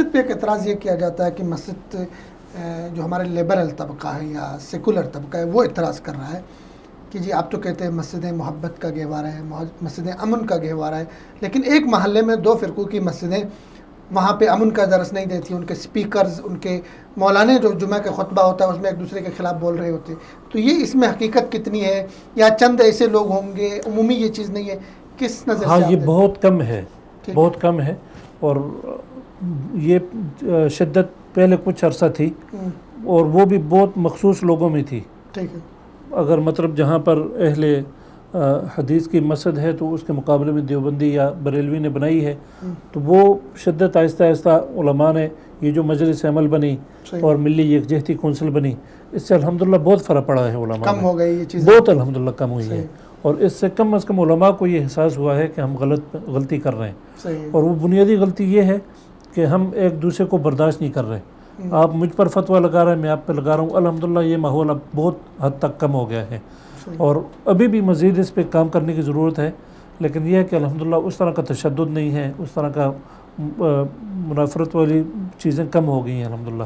مسجد پہ ایک اعتراض یہ کیا جاتا ہے کہ مسجد جو ہمارے لیبرل طبقہ ہے یا سیکولر طبقہ ہے وہ اعتراض کر رہا ہے کہ جی آپ تو کہتے ہیں مسجدیں محبت کا گہوارہ ہے، مسجدیں امن کا گہوارہ ہے، لیکن ایک محلے میں دو فرقوں کی مسجدیں وہاں پہ امن کا درس نہیں دیتی، ان کے سپیکرز، ان کے مولانے جو جمعہ کا خطبہ ہوتا ہے اس میں ایک دوسرے کے خلاف بول رہے ہوتے ہیں، تو یہ اس میں حقیقت کتنی ہے یا چند ایسے لوگ ہوں گے، عمومی یہ چیز نہیں ہے، کس نظر سے؟ ہاں یہ بہت کم ہے، بہت کم ہے، اور یہ شدت پہلے کچھ عرصہ تھی اور وہ بھی بہت مخصوص لوگوں میں تھی۔ ٹھیک ہے، اگر مطلب جہاں پر اہل حدیث کی مسجد ہے تو اس کے مقابلے میں دیوبندی یا بریلوی نے بنائی ہے، تو وہ شدت آہستہ آہستہ علماء نے یہ جو مجلس عمل بنی اور ملی یکجہتی کونسل بنی، اس سے الحمدللہ بہت فرق پڑا ہے، علماء کم ہو گئی یہ چیز، بہت الحمدللہ کم ہوئی ہے، اور اس سے کم از کم علماء کو یہ احساس ہوا ہے کہ ہم غلطی کر رہے ہیں، اور وہ بنیادی غلطی یہ ہے کہ ہم ایک دوسرے کو برداشت نہیں کر رہے۔ آپ مجھ پر فتویٰ لگا رہے ہیں، میں آپ پہ لگا رہا ہوں، الحمدللہ یہ ماحول اب بہت حد تک کم ہو گیا ہے، اور ابھی بھی مزید اس پہ کام کرنے کی ضرورت ہے، لیکن یہ ہے کہ الحمدللہ اس طرح کا تشدد نہیں ہے، اس طرح کا منافرت والی چیزیں کم ہو گئی ہیں الحمدللہ۔